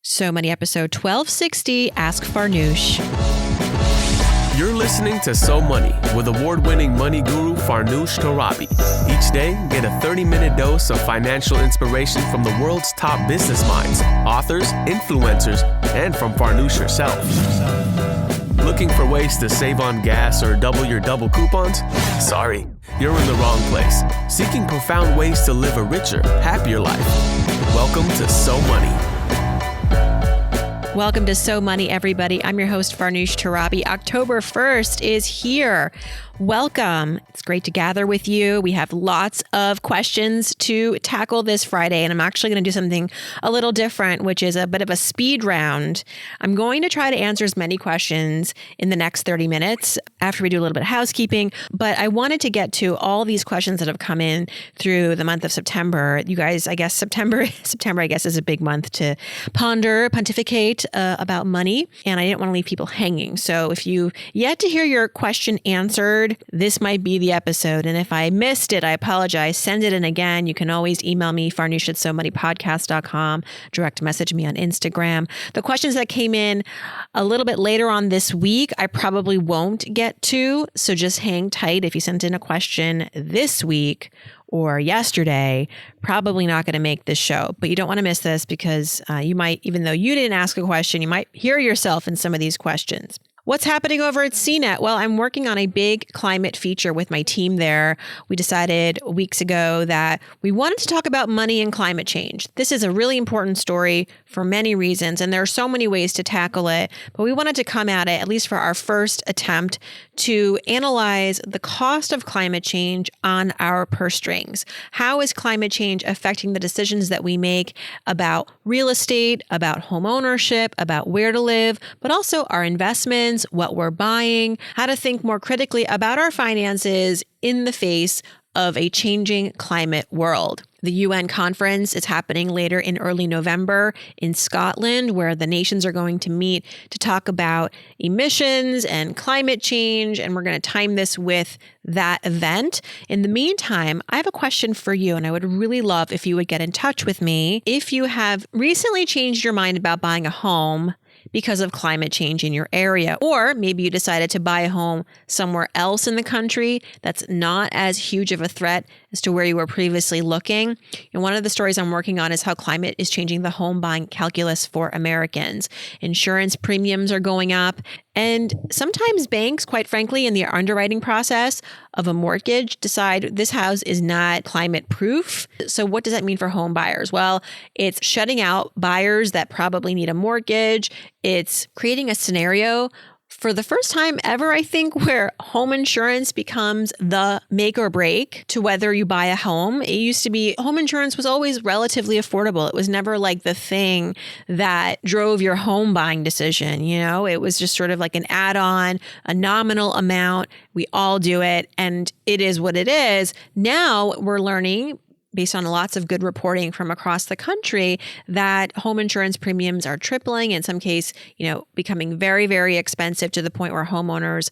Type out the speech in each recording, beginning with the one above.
So Money episode 1260, Ask Farnoosh. You're listening to So Money with award-winning money guru Farnoosh Torabi. Each day, get a 30-minute dose of financial inspiration from the world's top business minds, authors, influencers, and from Farnoosh herself. Looking for ways to save on gas or double your double coupons? Sorry, you're in the wrong place. Seeking profound ways to live a richer, happier life. Welcome to So Money. Welcome to So Money, everybody. I'm your host, Farnoosh Torabi. October 1st is here. Welcome. It's great to gather with you. We have lots of questions to tackle this Friday, and I'm actually going to do something a little different, which is a bit of a speed round. I'm going to try to answer as many questions in the next 30 minutes after we do a little bit of housekeeping, but I wanted to get to all these questions that have come in through the month of September. You guys, I guess September, I guess, is a big month to pontificate about money, and I didn't want to leave people hanging. So if you yet to hear your question answered, this might be the episode. And if I missed it, I apologize. Send it in again. You can always email me, farnoosh@somoneypodcast.com, direct message me on Instagram. The questions that came in a little bit later on this week, I probably won't get to. So just hang tight. If you sent in a question this week or yesterday, probably not going to make this show. But you don't want to miss this because you might, even though you didn't ask a question, you might hear yourself in some of these questions. What's happening over at CNET? Well, I'm working on a big climate feature with my team there. We decided weeks ago that we wanted to talk about money and climate change. This is a really important story for many reasons, and there are so many ways to tackle it, but we wanted to come at it, at least for our first attempt, to analyze the cost of climate change on our purse strings. How is climate change affecting the decisions that we make about real estate, about home ownership, about where to live, but also our investments, what we're buying, how to think more critically about our finances in the face of a changing climate world. The UN conference is happening later in early November in Scotland, where the nations are going to meet to talk about emissions and climate change, and we're going to time this with that event. In the meantime, I have a question for you, and I would really love if you would get in touch with me if you have recently changed your mind about buying a home because of climate change in your area. Or maybe you decided to buy a home somewhere else in the country that's not as huge of a threat as to where you were previously looking. And one of the stories I'm working on is how climate is changing the home buying calculus for Americans. Insurance premiums are going up. And sometimes banks, quite frankly, in the underwriting process of a mortgage, decide this house is not climate proof. So what does that mean for home buyers? Well, it's shutting out buyers that probably need a mortgage. It's creating a scenario for the first time ever, I think, where home insurance becomes the make or break to whether you buy a home. It used to be home insurance was always relatively affordable. It was never like the thing that drove your home buying decision. You know, it was just sort of like an add-on, a nominal amount. We all do it, and it is what it is. Now we're learning, based on lots of good reporting from across the country, that home insurance premiums are tripling, in some case, becoming very, very expensive to the point where homeowners,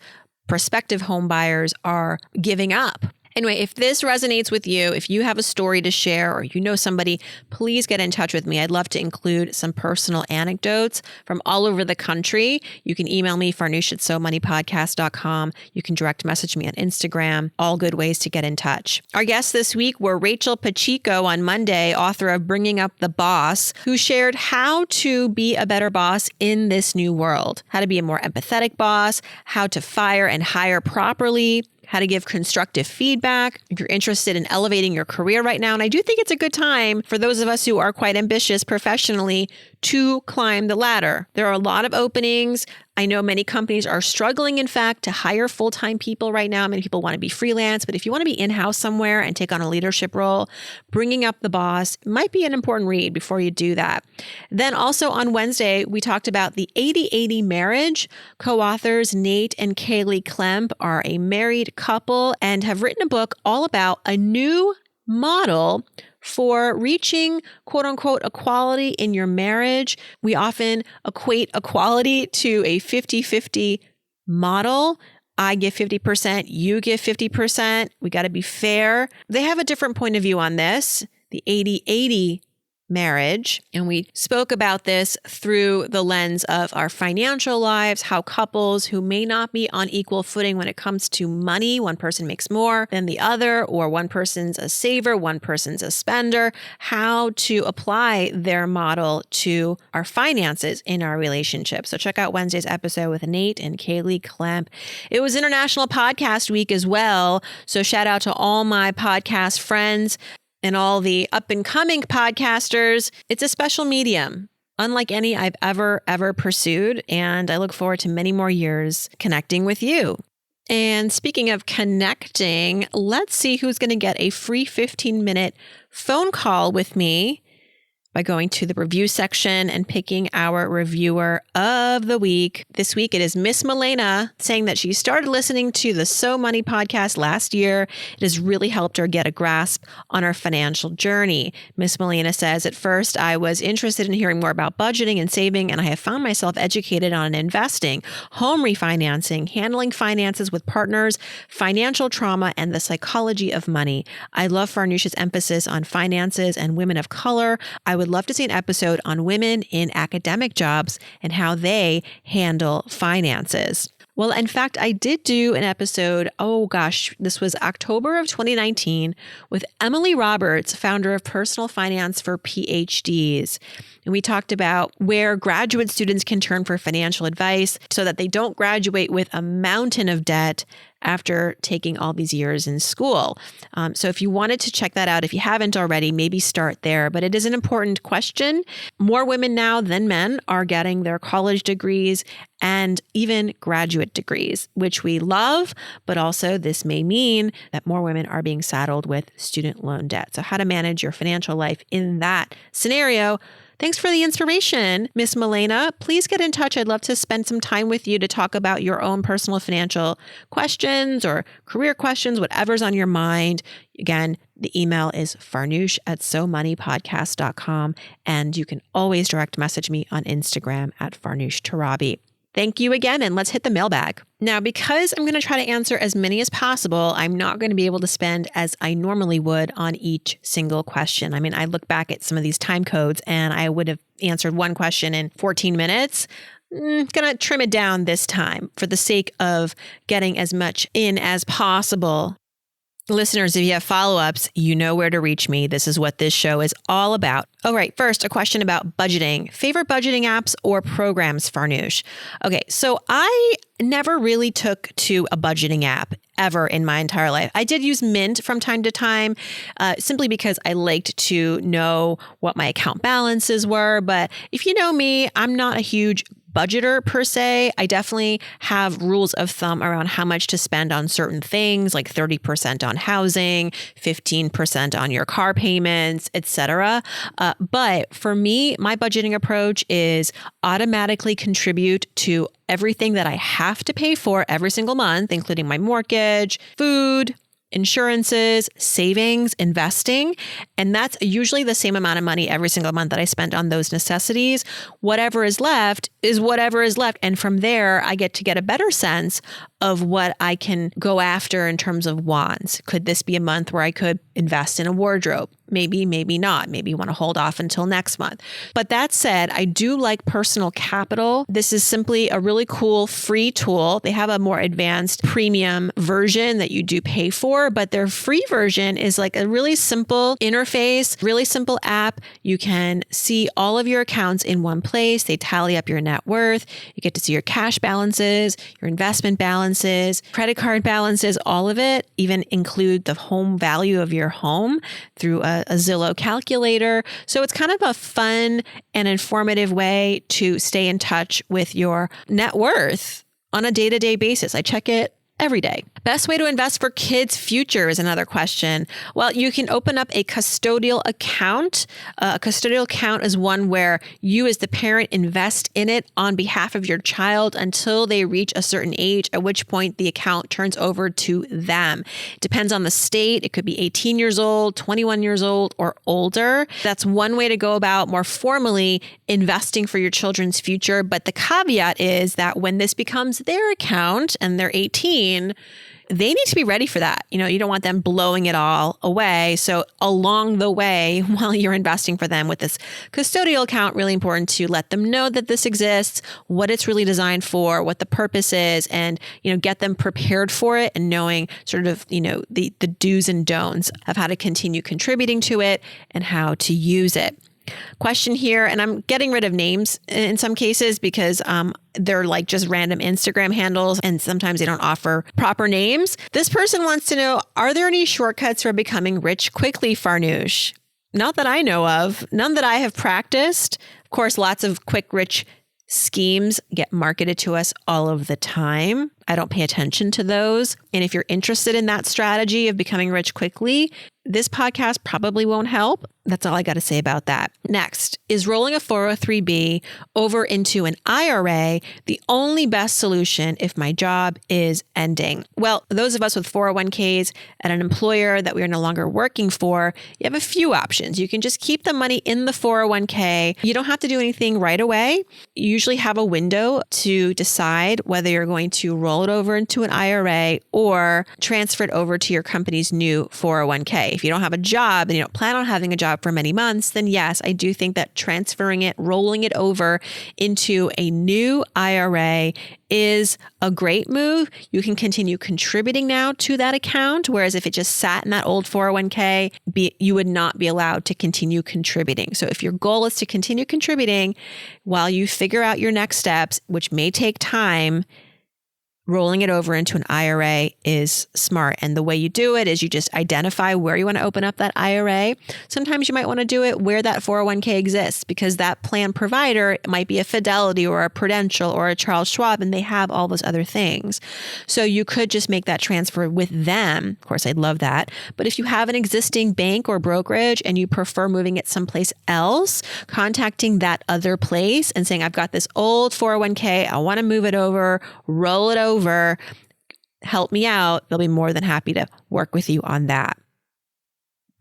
prospective home buyers, are giving up. Anyway, if this resonates with you, if you have a story to share or you know somebody, please get in touch with me. I'd love to include some personal anecdotes from all over the country. You can email me, farnoosh@somoneypodcast.com. You can direct message me on Instagram. All good ways to get in touch. Our guests this week were Rachel Pacheco on Monday, author of Bringing Up the Boss, who shared how to be a better boss in this new world, how to be a more empathetic boss, how to fire and hire properly, how to give constructive feedback. If you're interested in elevating your career right now, and I do think it's a good time for those of us who are quite ambitious professionally to climb the ladder. There are a lot of openings. I know many companies are struggling, in fact, to hire full-time people right now. Many people want to be freelance, but if you want to be in-house somewhere and take on a leadership role, Bringing Up the Boss might be an important read before you do that. Then also on Wednesday, we talked about the 80/80 marriage. Co-authors Nate and Kaylee Klemp are a married couple and have written a book all about a new model for reaching quote unquote equality in your marriage. We often equate equality to a 50-50 model. I give 50%, you give 50%. We got to be fair. They have a different point of view on this. The 80/80 marriage. And we spoke about this through the lens of our financial lives, how couples who may not be on equal footing when it comes to money, one person makes more than the other, or one person's a saver, one person's a spender, how to apply their model to our finances in our relationship. So check out Wednesday's episode with Nate and Kaylee Klemp. It was International Podcast Week as well. So shout out to all my podcast friends and all the up and coming podcasters. It's a special medium, unlike any I've ever pursued. And I look forward to many more years connecting with you. And speaking of connecting, let's see who's going to get a free 15-minute phone call with me by going to the review section and picking our reviewer of the week. This week, it is Miss Milena saying that she started listening to the So Money podcast last year. It has really helped her get a grasp on her financial journey. Miss Milena says, at first, I was interested in hearing more about budgeting and saving, and I have found myself educated on investing, home refinancing, handling finances with partners, financial trauma, and the psychology of money. I love Farnoosh's emphasis on finances and women of color. I would love to see an episode on women in academic jobs and how they handle finances. Well, in fact, I did do an episode, this was October of 2019 with Emily Roberts, founder of Personal Finance for PhDs. And we talked about where graduate students can turn for financial advice so that they don't graduate with a mountain of debt after taking all these years in school. So if you wanted to check that out, if you haven't already, maybe start there. But it is an important question. More women now than men are getting their college degrees and even graduate degrees, which we love. But also this may mean that more women are being saddled with student loan debt. So how to manage your financial life in that scenario. Thanks for the inspiration, Miss Milena. Please get in touch. I'd love to spend some time with you to talk about your own personal financial questions or career questions, whatever's on your mind. Again, the email is farnoosh@somoneypodcast.com, and you can always direct message me on Instagram at farnoosh_tarabi. Thank you again, and let's hit the mailbag. Now, because I'm going to try to answer as many as possible, I'm not going to be able to spend as I normally would on each single question. I mean, I look back at some of these time codes and I would have answered one question in 14 minutes. Going to trim it down this time for the sake of getting as much in as possible. Listeners, if you have follow-ups, you know where to reach me. This is what this show is all about. All right, first, a question about budgeting. Favorite budgeting apps or programs, Farnoosh? Okay, so I never really took to a budgeting app ever in my entire life. I did use Mint from time to time, simply because I liked to know what my account balances were. But if you know me, I'm not a huge budgeter per se. I definitely have rules of thumb around how much to spend on certain things, like 30% on housing, 15% on your car payments, etc. But for me, my budgeting approach is automatically contribute to everything that I have to pay for every single month, including my mortgage, food, insurances, savings, investing. And that's usually the same amount of money every single month that I spent on those necessities. Whatever is left is whatever is left. And from there, I get to get a better sense of what I can go after in terms of wants. Could this be a month where I could invest in a wardrobe? Maybe, maybe not. Maybe you want to hold off until next month. But that said, I do like Personal Capital. This is simply a really cool free tool. They have a more advanced premium version that you do pay for, but their free version is like a really simple interface, really simple app. You can see all of your accounts in one place. They tally up your net worth. You get to see your cash balances, your investment balances, credit card balances, all of it, even include the home value of your home through a Zillow calculator. So it's kind of a fun and informative way to stay in touch with your net worth on a day-to-day basis. I check it every day. Best way to invest for kids' future is another question. Well, you can open up a custodial account. A custodial account is one where you as the parent invest in it on behalf of your child until they reach a certain age, at which point the account turns over to them. It depends on the state. It could be 18 years old, 21 years old, or older. That's one way to go about more formally investing for your children's future. But the caveat is that when this becomes their account and they're 18, mean, they need to be ready for that. You don't want them blowing it all away. So along the way, while you're investing for them with this custodial account, really important to let them know that this exists, what it's really designed for, what the purpose is, and, get them prepared for it and knowing sort of, the do's and don'ts of how to continue contributing to it and how to use it. Question here, and I'm getting rid of names in some cases because they're like just random Instagram handles and sometimes they don't offer proper names. This person wants to know, are there any shortcuts for becoming rich quickly, Farnoosh? Not that I know of, none that I have practiced. Of course, lots of quick rich schemes get marketed to us all of the time. I don't pay attention to those. And if you're interested in that strategy of becoming rich quickly, this podcast probably won't help. That's all I got to say about that. Next, is rolling a 403b over into an IRA the only best solution if my job is ending? Well, those of us with 401ks at an employer that we are no longer working for, you have a few options. You can just keep the money in the 401k. You don't have to do anything right away. You usually have a window to decide whether you're going to roll it over into an IRA or transfer it over to your company's new 401k. If you don't have a job and you don't plan on having a job for many months, then yes, I do think that transferring it, rolling it over into a new IRA is a great move. You can continue contributing now to that account, whereas if it just sat in that old 401k, you would not be allowed to continue contributing. So if your goal is to continue contributing while you figure out your next steps, which may take time, rolling it over into an IRA is smart. And the way you do it is you just identify where you want to open up that IRA. Sometimes you might want to do it where that 401k exists because that plan provider might be a Fidelity or a Prudential or a Charles Schwab, and they have all those other things. So you could just make that transfer with them. Of course, I'd love that. But if you have an existing bank or brokerage and you prefer moving it someplace else, contacting that other place and saying, I've got this old 401k, I want to move it over, roll it over, help me out. They'll be more than happy to work with you on that.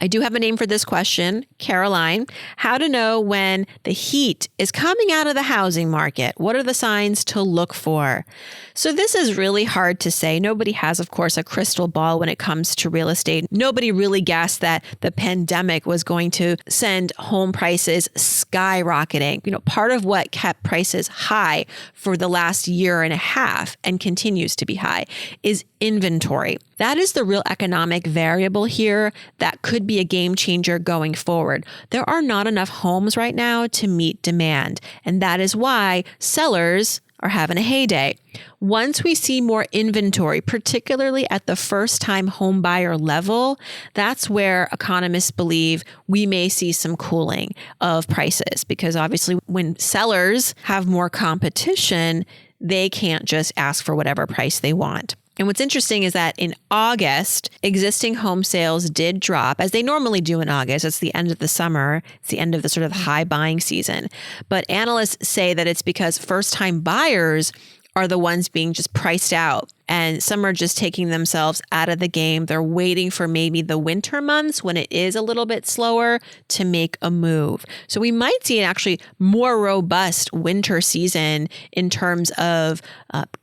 I do have a name for this question, Caroline. How to know when the heat is coming out of the housing market? What are the signs to look for? So this is really hard to say. Nobody has, of course, a crystal ball when it comes to real estate. Nobody really guessed that the pandemic was going to send home prices skyrocketing. Part of what kept prices high for the last year and a half and continues to be high is inventory. That is the real economic variable here that could be a game changer going forward. There are not enough homes right now to meet demand, and that is why sellers are having a heyday. Once we see more inventory, particularly at the first-time home buyer level, that's where economists believe we may see some cooling of prices, because obviously when sellers have more competition, they can't just ask for whatever price they want. And what's interesting is that in August, existing home sales did drop, as they normally do in August. It's the end of the summer. It's the end of the sort of high buying season. But analysts say that it's because first-time buyers are the ones being just priced out. And some are just taking themselves out of the game. They're waiting for maybe the winter months when it is a little bit slower to make a move. So we might see an actually more robust winter season in terms of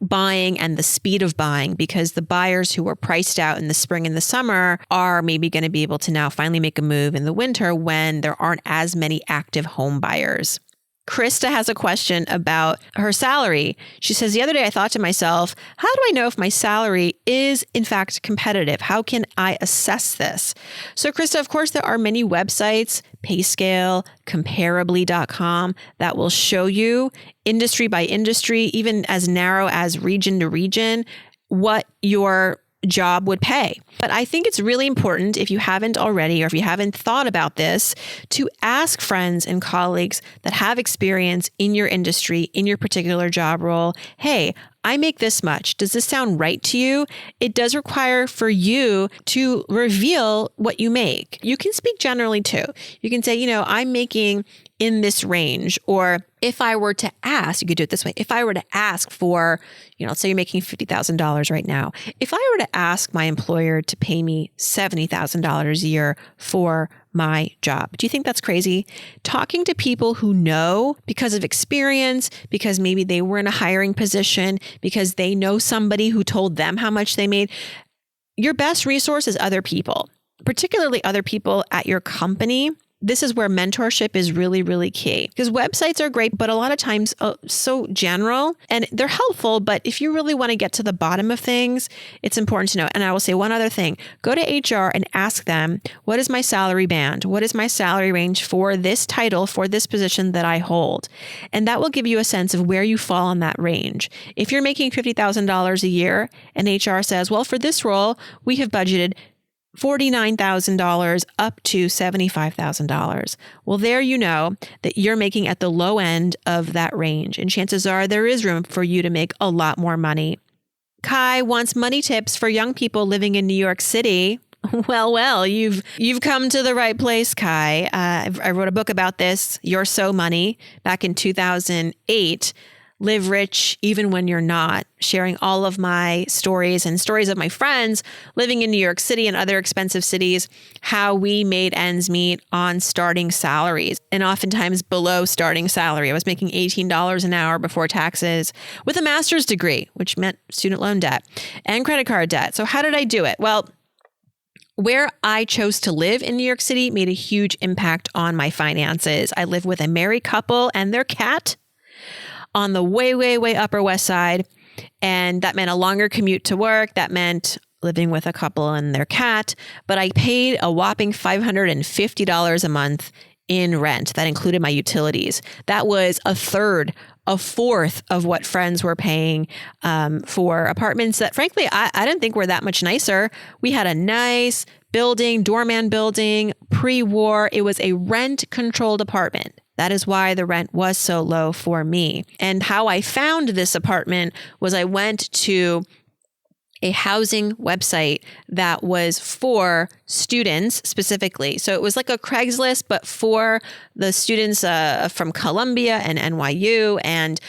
buying and the speed of buying, because the buyers who were priced out in the spring and the summer are maybe going to be able to now finally make a move in the winter when there aren't as many active home buyers. Krista has a question about her salary. She says, the other day I thought to myself, how do I know if my salary is in fact competitive? How can I assess this? So Krista, of course, there are many websites, PayScale, Comparably.com, that will show you industry by industry, even as narrow as region to region, what your job would pay. But I think it's really important, if you haven't already, or if you haven't thought about this, to ask friends and colleagues that have experience in your industry, in your particular job role, hey, I make this much. Does this sound right to you? It does require for you to reveal what you make. You can speak generally too. You can say, I'm making in this range. Or if I were to ask, you could do it this way. If I were to ask for, let's say you're making $50,000 right now. If I were to ask my employer to pay me $70,000 a year for my job. Do you think that's crazy? Talking to people who know because of experience, because maybe they were in a hiring position, because they know somebody who told them how much they made. Your best resource is other people, particularly other people at your company. This is where mentorship is really, really key, because websites are great, but a lot of times so general, and they're helpful. But if you really want to get to the bottom of things, it's important to know. And I will say one other thing, go to HR and ask them, what is my salary band? What is my salary range for this title, for this position that I hold? And that will give you a sense of where you fall on that range. If you're making $50,000 a year and HR says, well, for this role, we have budgeted $49,000 up to $75,000. Well, there you know that you're making at the low end of that range. And chances are there is room for you to make a lot more money. Kai wants money tips for young people living in New York City. Well, you've come to the right place, Kai. I wrote a book about this, You're So Money, back in 2008. Live rich even when you're not, sharing all of my stories and stories of my friends living in New York City and other expensive cities, how we made ends meet on starting salaries and oftentimes below starting salary. I was making $18 an hour before taxes with a master's degree, which meant student loan debt and credit card debt. So how did I do it? Well, where I chose to live in New York City made a huge impact on my finances. I live with a married couple and their cat on the way, way, way Upper West Side. And that meant a longer commute to work. That meant living with a couple and their cat. But I paid a whopping $550 a month in rent. That included my utilities. That was a fourth of what friends were paying for apartments that, frankly, I didn't think were that much nicer. We had a nice building, doorman building, pre-war. It was a rent-controlled apartment. That is why the rent was so low for me. And how I found this apartment was I went to a housing website that was for students specifically. So it was like a Craigslist, but for the students from Columbia and NYU. And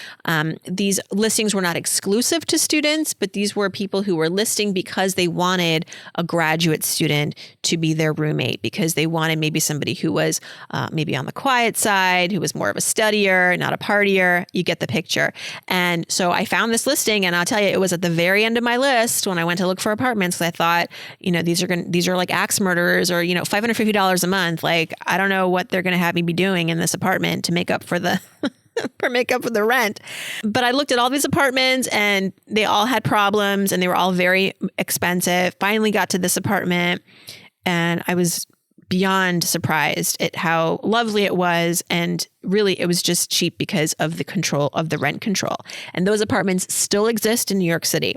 these listings were not exclusive to students, but these were people who were listing because they wanted a graduate student to be their roommate, because they wanted maybe somebody who was maybe on the quiet side, who was more of a studier, not a partier. You get the picture. And so I found this listing, and I'll tell you, it was at the very end of my list when I went to look for apartments. I thought, these are like axe murderers, or, $550 a month. Like, I don't know what they're going to have me be doing in this apartment to make up for the rent. But I looked at all these apartments and they all had problems and they were all very expensive. Finally got to this apartment and I was beyond surprised at how lovely it was. And really, it was just cheap because of the control of the rent control. And those apartments still exist in New York City.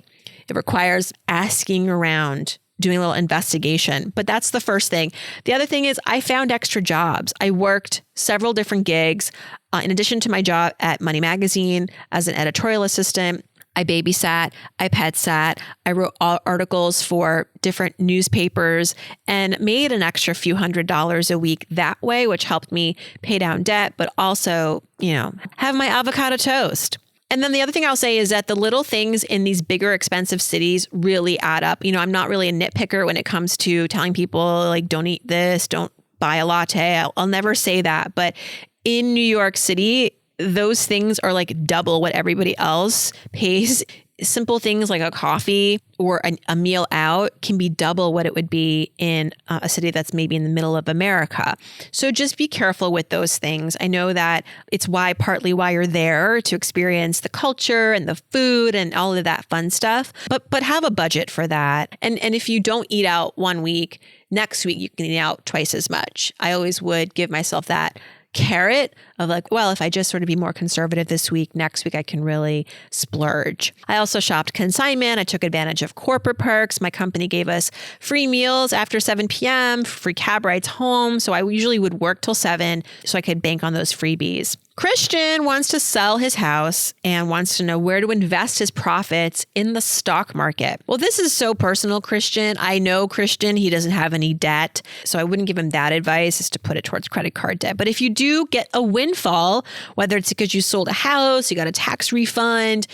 It requires asking around, doing a little investigation, but that's the first thing. The other thing is I found extra jobs. I worked several different gigs. In addition to my job at Money Magazine as an editorial assistant, I babysat, I pet sat, I wrote articles for different newspapers and made an extra few $100s a week that way, which helped me pay down debt, but also, have my avocado toast. And then the other thing I'll say is that the little things in these bigger, expensive cities really add up. I'm not really a nitpicker when it comes to telling people, like, don't eat this, don't buy a latte. I'll never say that. But in New York City, those things are like double what everybody else pays. Simple things like a coffee or a meal out can be double what it would be in a city that's maybe in the middle of America. So just be careful with those things. I know that it's partly why you're there, to experience the culture and the food and all of that fun stuff, but have a budget for that. And if you don't eat out one week, next week you can eat out twice as much. I always would give myself that carrot of like, well, if I just sort of be more conservative this week, next week I can really splurge. I also shopped consignment. I took advantage of corporate perks. My company gave us free meals after 7 p.m., free cab rides home. So I usually would work till 7 so I could bank on those freebies. Christian wants to sell his house and wants to know where to invest his profits in the stock market. Well, this is so personal, Christian. I know Christian, he doesn't have any debt, so I wouldn't give him that advice, is to put it towards credit card debt. But if you do get a windfall, whether it's because you sold a house, you got a tax refund,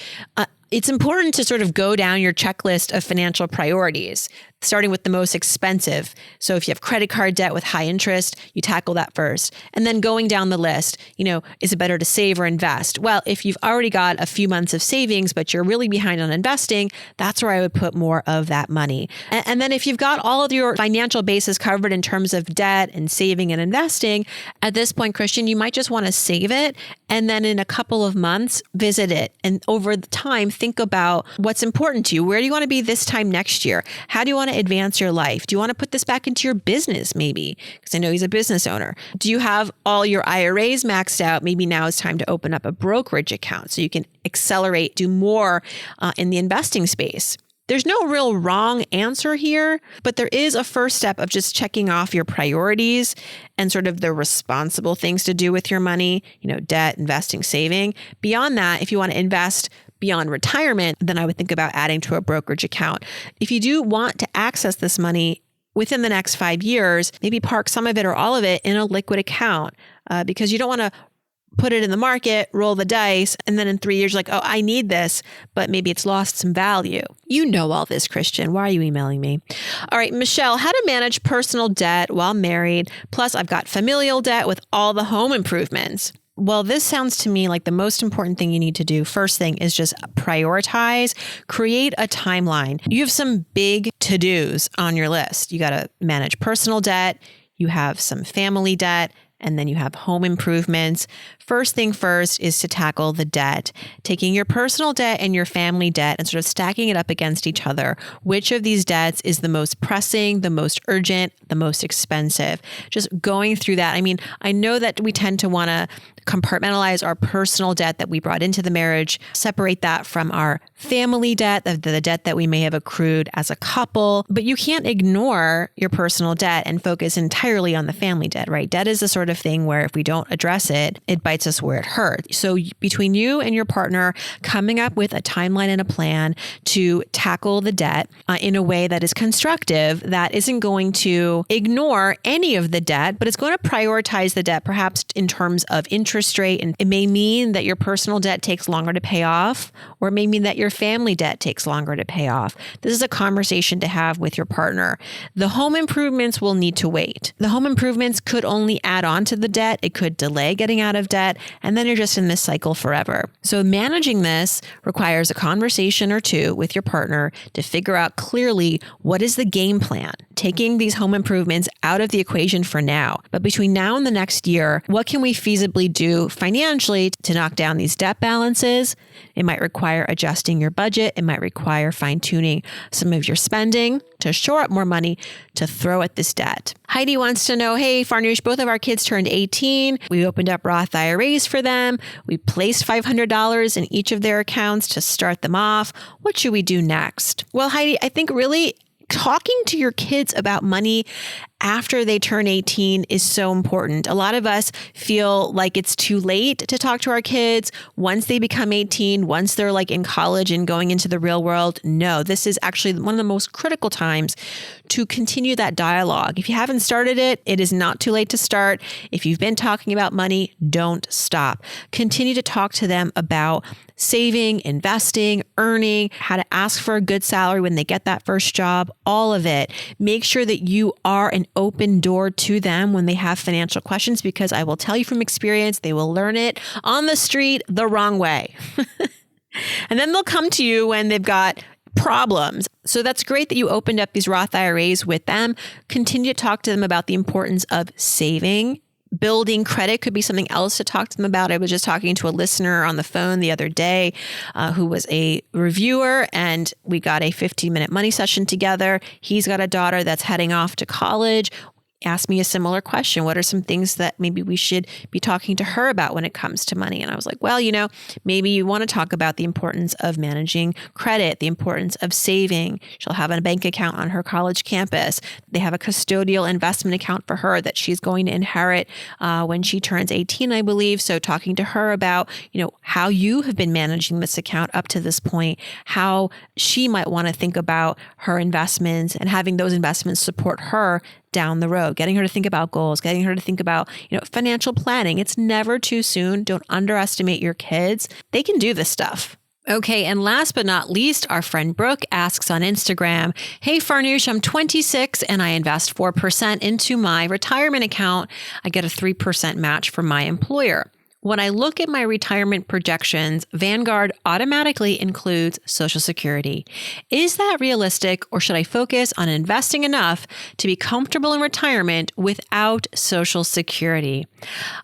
it's important to sort of go down your checklist of financial priorities. starting with the most expensive. So if you have credit card debt with high interest, you tackle that first. And then going down the list, is it better to save or invest? Well, if you've already got a few months of savings, but you're really behind on investing, that's where I would put more of that money. And then if you've got all of your financial bases covered in terms of debt and saving and investing, at this point, Christian, you might just want to save it. And then in a couple of months, visit it. And over the time, think about what's important to you. Where do you want to be this time next year? How do you want to advance your life? Do you want to put this back into your business maybe? Because I know he's a business owner. Do you have all your IRAs maxed out? Maybe now it's time to open up a brokerage account so you can accelerate, do more in the investing space. There's no real wrong answer here, but there is a first step of just checking off your priorities and sort of the responsible things to do with your money, debt, investing, saving. Beyond that, if you want to invest beyond retirement, then I would think about adding to a brokerage account. If you do want to access this money within the next 5 years, maybe park some of it or all of it in a liquid account because you don't want to put it in the market, roll the dice, and then in 3 years, oh, I need this, but maybe it's lost some value. You know all this, Christian. Why are you emailing me? All right, Michelle, how to manage personal debt while married. Plus, I've got familial debt with all the home improvements. Well, this sounds to me like the most important thing you need to do. First thing is just prioritize, create a timeline. You have some big to-dos on your list. You got to manage personal debt. You have some family debt. And then you have home improvements. First thing first is to tackle the debt, taking your personal debt and your family debt and sort of stacking it up against each other. Which of these debts is the most pressing, the most urgent, the most expensive? Just going through that. I mean, I know that we tend to want to compartmentalize our personal debt that we brought into the marriage, separate that from our family debt, the debt that we may have accrued as a couple. But you can't ignore your personal debt and focus entirely on the family debt, right? Debt is the sort of thing where if we don't address it, it bites us where it hurts. So between you and your partner, coming up with a timeline and a plan to tackle the debt in a way that is constructive, that isn't going to ignore any of the debt, but it's going to prioritize the debt, perhaps in terms of interest rate. And it may mean that your personal debt takes longer to pay off, or it may mean that your family debt takes longer to pay off. This is a conversation to have with your partner. The home improvements will need to wait. The home improvements could only add on to the debt. It could delay getting out of debt. And then you're just in this cycle forever. So managing this requires a conversation or two with your partner to figure out clearly what is the game plan, taking these home improvements out of the equation for now. But between now and the next year, what can we feasibly do financially to knock down these debt balances? It might require adjusting your budget. It might require fine-tuning some of your spending to shore up more money to throw at this debt. Heidi wants to know, hey, Farnoosh, both of our kids turned 18. We opened up Roth IRAs for them. We placed $500 in each of their accounts to start them off. What should we do next? Well, Heidi, I think really talking to your kids about money after they turn 18 is so important. A lot of us feel like it's too late to talk to our kids once they become 18, once they're in college and going into the real world. No, this is actually one of the most critical times to continue that dialogue. If you haven't started it, it is not too late to start. If you've been talking about money, don't stop. Continue to talk to them about saving, investing, earning, how to ask for a good salary when they get that first job, all of it. Make sure that you are an open door to them when they have financial questions, because I will tell you from experience, they will learn it on the street the wrong way. And then they'll come to you when they've got problems. So that's great that you opened up these Roth IRAs with them. Continue to talk to them about the importance of saving. Building credit could be something else to talk to them about. I was just talking to a listener on the phone the other day who was a reviewer, and we got a 15-minute money session together. He's got a daughter that's heading off to college. Asked me a similar question. What are some things that maybe we should be talking to her about when it comes to money? And I was like, well, maybe you want to talk about the importance of managing credit, the importance of saving. She'll have a bank account on her college campus. They have a custodial investment account for her that she's going to inherit when she turns 18, I believe. So talking to her about, how you have been managing this account up to this point, how she might want to think about her investments and having those investments support her down the road, getting her to think about goals, getting her to think about, financial planning. It's never too soon. Don't underestimate your kids. They can do this stuff. Okay, and last but not least, our friend Brooke asks on Instagram, "Hey Farnoosh, I'm 26 and I invest 4% into my retirement account. I get a 3% match from my employer. When I look at my retirement projections, Vanguard automatically includes Social Security. Is that realistic, or should I focus on investing enough to be comfortable in retirement without Social Security?"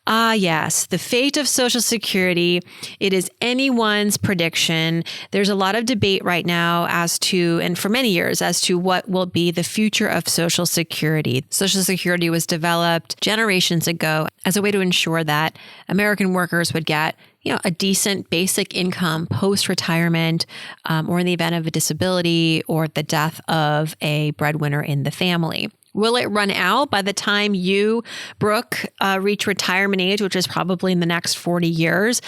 Yes, the fate of Social Security. It is anyone's prediction. There's a lot of debate right now as to, and for many years, as to what will be the future of Social Security. Social Security was developed generations ago as a way to ensure that American workers would get, a decent basic income post-retirement, or in the event of a disability or the death of a breadwinner in the family. Will it run out by the time you, Brooke, reach retirement age, which is probably in the next 40 years?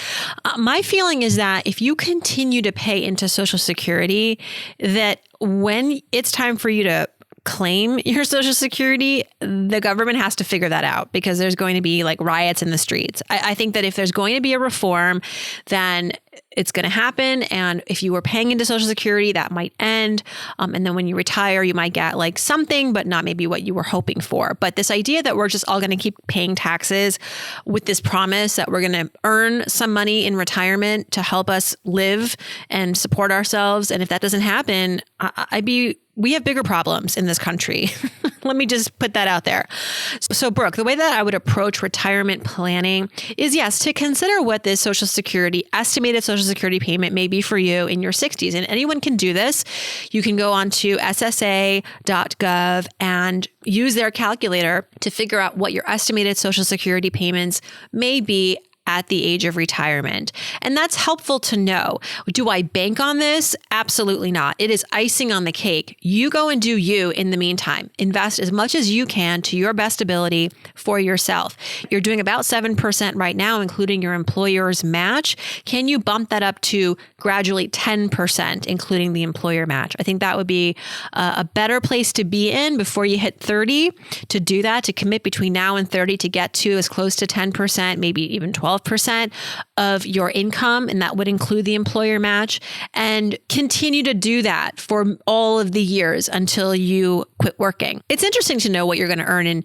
My feeling is that if you continue to pay into Social Security, that when it's time for you to claim your Social Security, the government has to figure that out, because there's going to be like riots in the streets. I think that if there's going to be a reform, then it's going to happen. And if you were paying into Social Security, that might end. And then when you retire, you might get like something, but not maybe what you were hoping for. But this idea that we're just all going to keep paying taxes with this promise that we're going to earn some money in retirement to help us live and support ourselves. And if that doesn't happen, we have bigger problems in this country. Let me just put that out there. So Brooke, the way that I would approach retirement planning is, yes, to consider what this Social Security, estimated Social Security payment may be for you in your 60s. And anyone can do this. You can go onto ssa.gov and use their calculator to figure out what your estimated Social Security payments may be at the age of retirement. And that's helpful to know. Do I bank on this? Absolutely not. It is icing on the cake. You go and do you in the meantime. Invest as much as you can to your best ability for yourself. You're doing about 7% right now, including your employer's match. Can you bump that up to gradually 10%, including the employer match? I think that would be a better place to be in before you hit 30 to do that, to commit between now and 30 to get to as close to 10%, maybe even 12% of your income, and that would include the employer match, and continue to do that for all of the years until you quit working. It's interesting to know what you're going to earn in,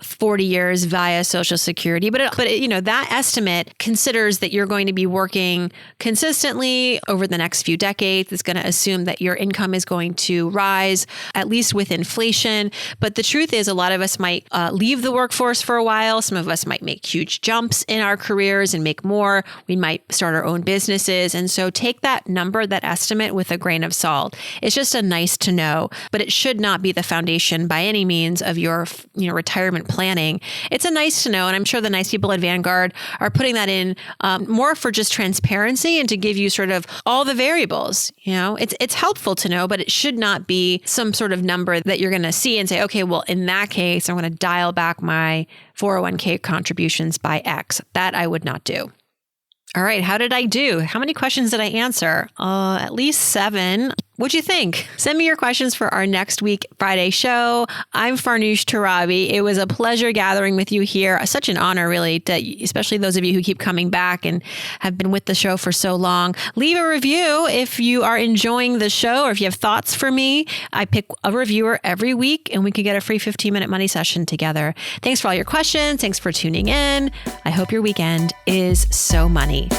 40 years via Social Security, but that estimate considers that you're going to be working consistently over the next few decades. It's going to assume that your income is going to rise, at least with inflation. But the truth is, a lot of us might leave the workforce for a while. Some of us might make huge jumps in our careers and make more. We might start our own businesses. And so take that number, that estimate, with a grain of salt. It's just a nice to know, but it should not be the foundation by any means of your retirement planning. It's a nice to know. And I'm sure the nice people at Vanguard are putting that in more for just transparency and to give you sort of all the variables. It's helpful to know, but it should not be some sort of number that you're going to see and say, okay, well, in that case, I'm going to dial back my 401k contributions by X. That I would not do. All right. How did I do? How many questions did I answer? At least 7. What'd you think? Send me your questions for our next week Friday show. I'm Farnoosh Torabi. It was a pleasure gathering with you here. Such an honor, really, especially those of you who keep coming back and have been with the show for so long. Leave a review if you are enjoying the show or if you have thoughts for me. I pick a reviewer every week and we can get a free 15-minute money session together. Thanks for all your questions. Thanks for tuning in. I hope your weekend is so money.